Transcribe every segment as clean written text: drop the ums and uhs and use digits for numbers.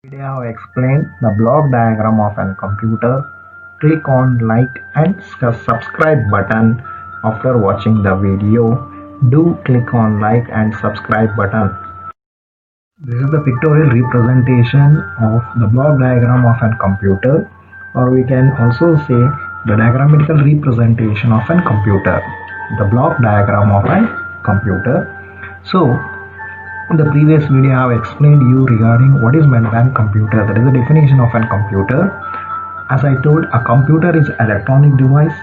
Today I have explained the block diagram of a computer. Click on like and subscribe button after watching the video. Do click on like and subscribe button. This is the pictorial representation of the block diagram of a computer, or we can also say the diagrammatical representation of a computer. The block diagram of a computer. So in the previous video I have explained you regarding what is meant by a computer, that is the definition of a computer. As I told, a computer is an electronic device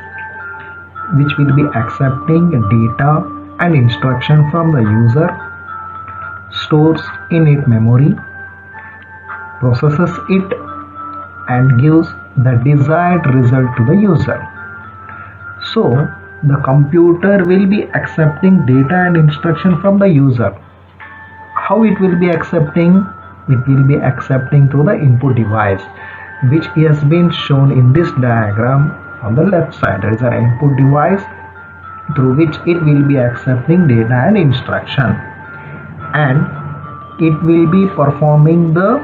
which will be accepting data and instruction from the user, stores in its memory, processes it and gives the desired result to the user. So the computer will be accepting data and instruction from the user. How it will be accepting? It will be accepting through the input device, which has been shown in this diagram on the left side. There is an input device through which it will be accepting data and instruction, and it will be performing the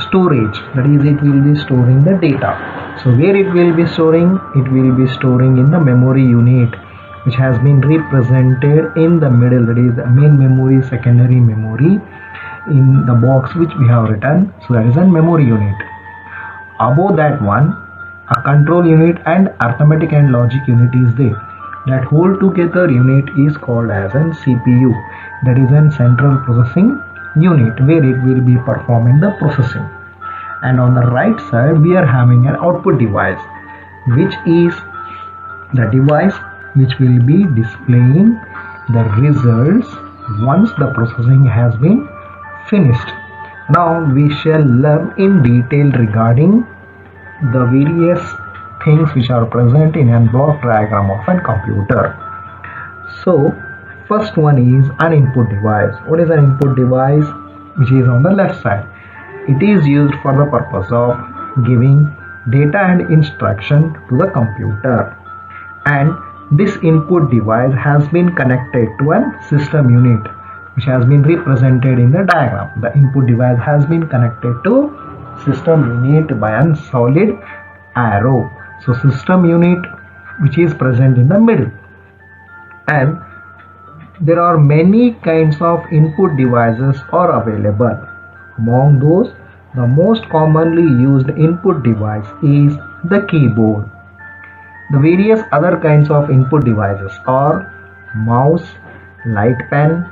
storage, that is it will be storing the data. So where it will be storing? It will be storing in the memory unit, which has been represented in the middle, that is the main memory, secondary memory, in the box which we have written. So that is a memory unit. Above that one, a control unit and arithmetic and logic unit is there. That whole together unit is called as an CPU, that is a central processing unit, where it will be performing the processing. And on the right side we are having an output device, which is the device which will be displaying the results once the processing has been finished. Now we shall learn in detail regarding the various things which are present in a block diagram of a computer. So first one is an input device. What is an input device? Which is on the left side. It is used for the purpose of giving data and instruction to the computer, and this input device has been connected to a system unit, which has been represented in the diagram. The input device has been connected to system unit by a solid arrow. So system unit, which is present in the middle. And there are many kinds of input devices are available. Among those, the most commonly used input device is the keyboard. The various other kinds of input devices are mouse, light pen,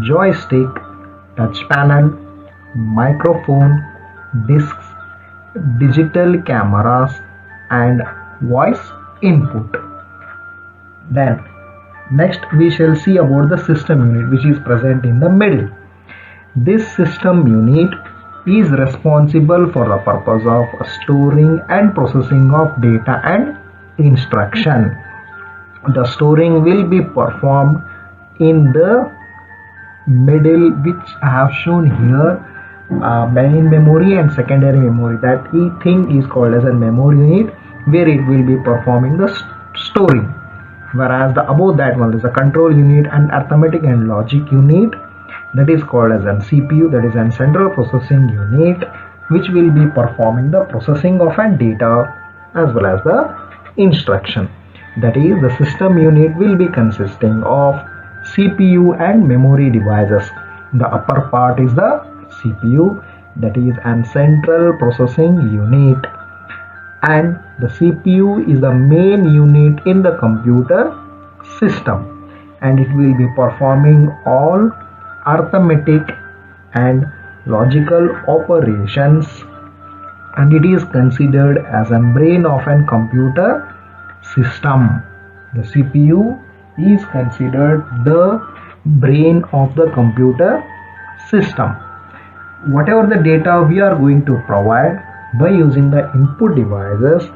joystick, touch panel, microphone, discs, digital cameras and voice input. Then next we shall see about the system unit, which is present in the middle. This system unit is responsible for the purpose of storing and processing of data and instruction. The storing will be performed in the middle, which I have shown here, main memory and secondary memory. That thing is called as a memory unit, where it will be performing the storing. Whereas the above that one is a control unit and arithmetic and logic unit, that is called as a CPU, that is a central processing unit, which will be performing the processing of a data as well as the instruction. That is, the system unit will be consisting of CPU and memory devices. The upper part is the CPU, that is an central processing unit, and the CPU is the main unit in the computer system, and it will be performing all arithmetic and logical operations, and it is considered as a brain of a computer system. The CPU is considered the brain of the computer system. Whatever the data we are going to provide by using the input devices,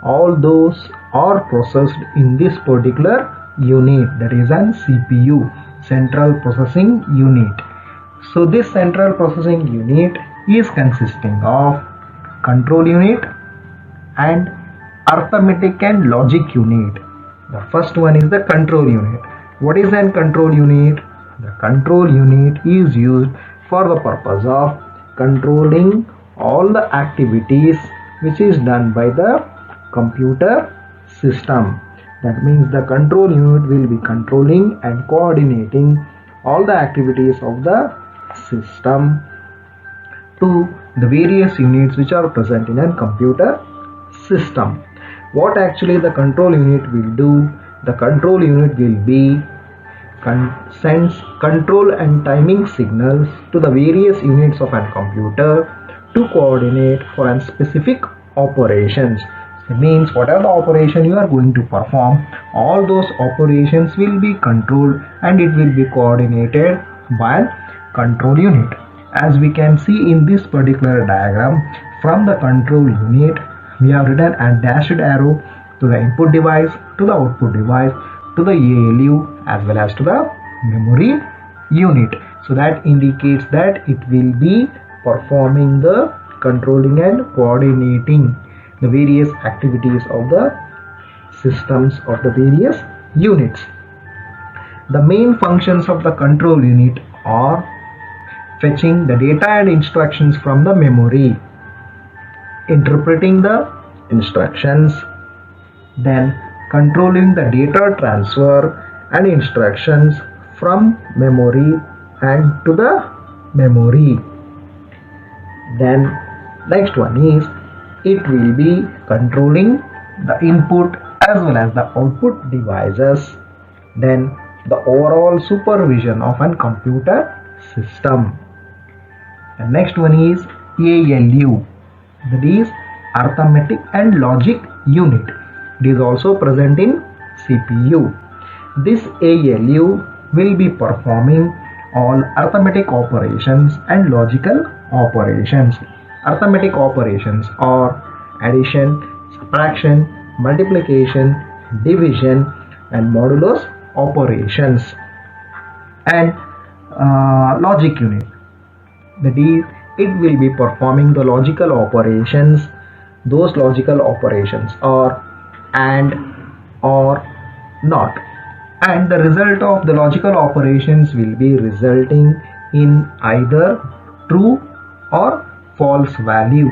all those are processed in this particular unit, that is an CPU, central processing unit. So this central processing unit is consisting of control unit and arithmetic and logic unit. The first one is the control unit. What is a control unit? The control unit is used for the purpose of controlling all the activities which is done by the computer system. That means the control unit will be controlling and coordinating all the activities of the system to the various units which are present in a computer system. What actually the control unit will do? The control unit will be sends control and timing signals to the various units of a computer to coordinate for a specific operations. It means whatever the operation you are going to perform, all those operations will be controlled and it will be coordinated by control unit. As we can see in this particular diagram, from the control unit we have written a dashed arrow to the input device, to the output device, to the ALU as well as to the memory unit. So that indicates that it will be performing the controlling and coordinating the various activities of the systems of the various units. The main functions of the control unit are fetching the data and instructions from the memory, interpreting the instructions, then controlling the data transfer and instructions from memory and to the memory. Then next one is it will be controlling the input as well as the output devices, then the overall supervision of a computer system. The next one is ALU, that is arithmetic and logic unit. It is also present in CPU. This ALU will be performing all arithmetic operations and logical operations. Arithmetic operations are addition, subtraction, multiplication, division and modulus operations. And logic unit, that is it will be performing the logical operations. Those logical operations are and, or, not, and the result of the logical operations will be resulting in either true or false value.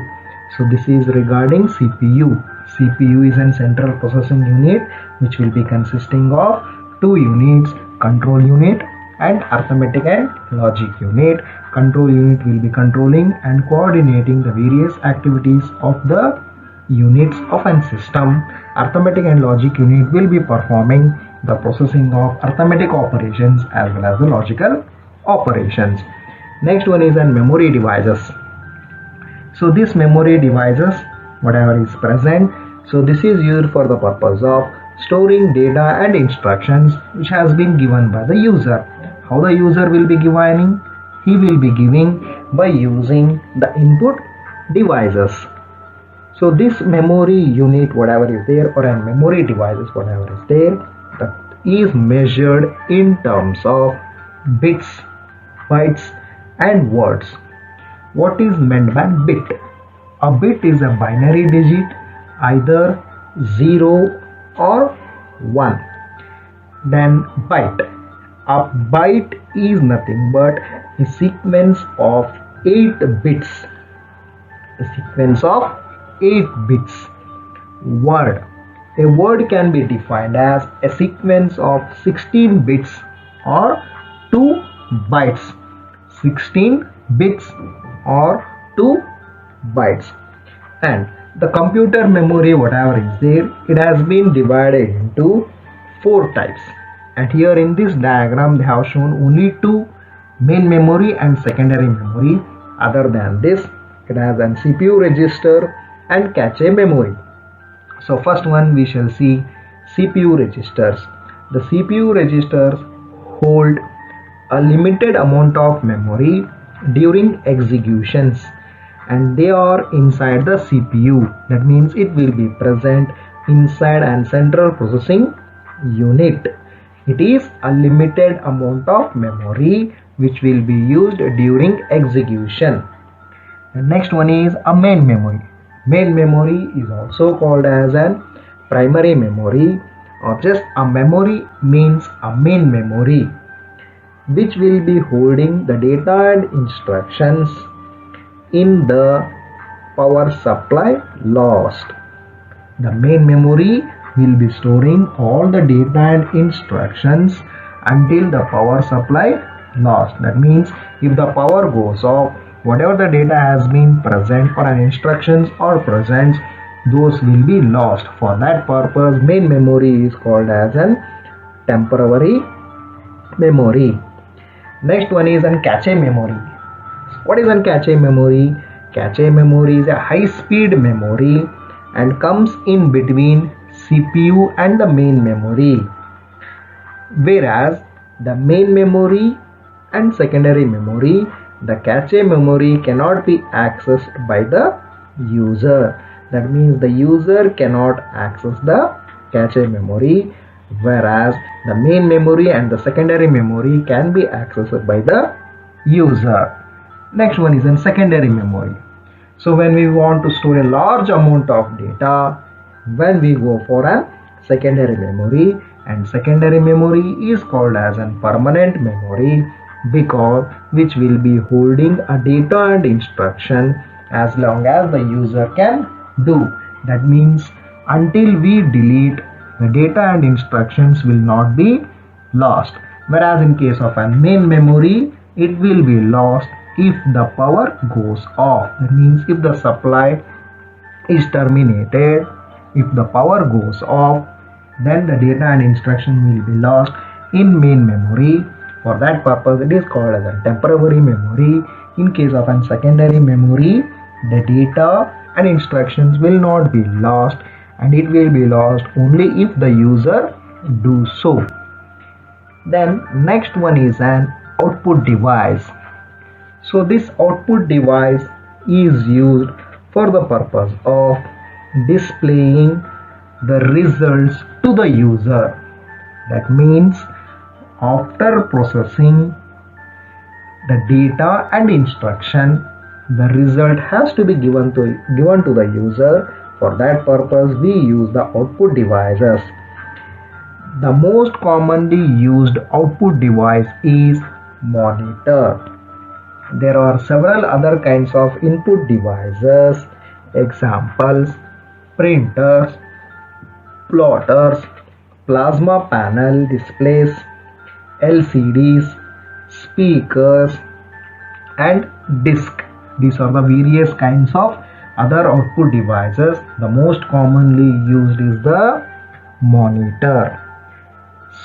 So this is regarding CPU. CPU is a central processing unit which will be consisting of two units, control unit and arithmetic and logic unit. Control unit will be controlling and coordinating the various activities of the units of a system. Arithmetic and logic unit will be performing the processing of arithmetic operations as well as the logical operations. Next one is an memory devices. So this memory devices, whatever is present, so this is used for the purpose of storing data and instructions which has been given by the user. How the user will be giving? He will be giving by using the input devices. So this memory unit, whatever is there, or a memory devices, whatever is there, that is measured in terms of bits, bytes and words. What is meant by bit? A bit is a binary digit, either 0 or 1. Then byte. A byte is nothing but a sequence of 8 bits. A sequence of 8 bits. Word. A word can be defined as a sequence of 16 bits or 2 bytes. 16 bits or 2 bytes. And the computer memory, whatever is there, it has been divided into 4 types. And here in this diagram they have shown only 2, main memory and secondary memory. Other than this, it has a CPU register and cache memory. So first one we shall see CPU registers. The CPU registers hold a limited amount of memory during executions and they are inside the CPU. That means it will be present inside a central processing unit. It is a limited amount of memory which will be used during execution. The next one is a main memory. Main memory is also called as an primary memory, or just a memory means a main memory, which will be holding the data and instructions in the power supply lost. The main memory will be storing all the data and instructions until the power supply lost. That means if the power goes off, whatever the data has been present or an instructions or presents, those will be lost. For that purpose, main memory is called as an temporary memory. Next one is an cache memory. What is an cache memory? Cache memory is a high-speed memory and comes in between CPU and the main memory. Whereas the main memory and secondary memory, the cache memory cannot be accessed by the user. That means the user cannot access the cache memory, whereas the main memory and the secondary memory can be accessed by the user. Next one is in secondary memory. So when we want to store a large amount of data, when we go for a secondary memory, and secondary memory is called as a permanent memory because which will be holding a data and instruction as long as the user can do. That means until we delete, the data and instructions will not be lost. Whereas in case of a main memory, it will be lost if the power goes off. That means if the supply is terminated, if the power goes off, then the data and instruction will be lost in main memory. For that purpose, it is called as a temporary memory. In case of a secondary memory, the data and instructions will not be lost, and it will be lost only if the user do so. Then next one is an output device. So this output device is used for the purpose of displaying the results to the user. That means after processing the data and instruction, the result has to be given to the user. For that purpose, we use the output devices. The most commonly used output device is monitor. There are several other kinds of input devices. Examples: printers, plotters, plasma panel displays, LCDs, speakers, and disk. These are the various kinds of other output devices. The most commonly used is the monitor.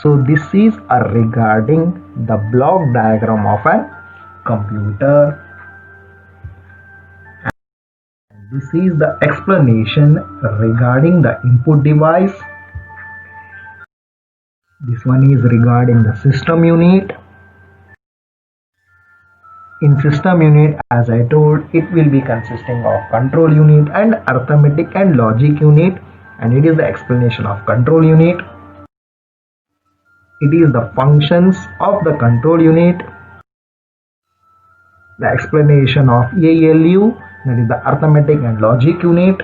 So this is regarding the block diagram of a computer. And this is the explanation regarding the input device. This one is regarding the system unit. In system unit, as I told, it will be consisting of control unit and arithmetic and logic unit, and it is the explanation of control unit. It is the functions of the control unit, the explanation of ALU, that is the arithmetic and logic unit.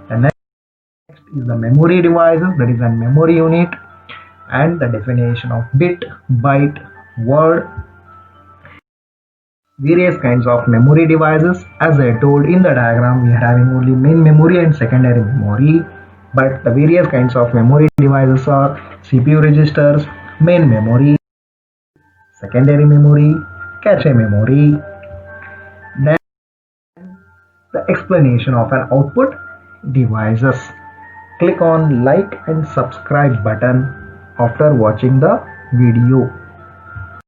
The next is the memory devices, that is a memory unit, and the definition of bit, byte, word. Various kinds of memory devices. As I told in the diagram, we are having only main memory and secondary memory, but the various kinds of memory devices are CPU registers, main memory, secondary memory, cache memory. Then the explanation of an output devices. Click on like and subscribe button after watching the video.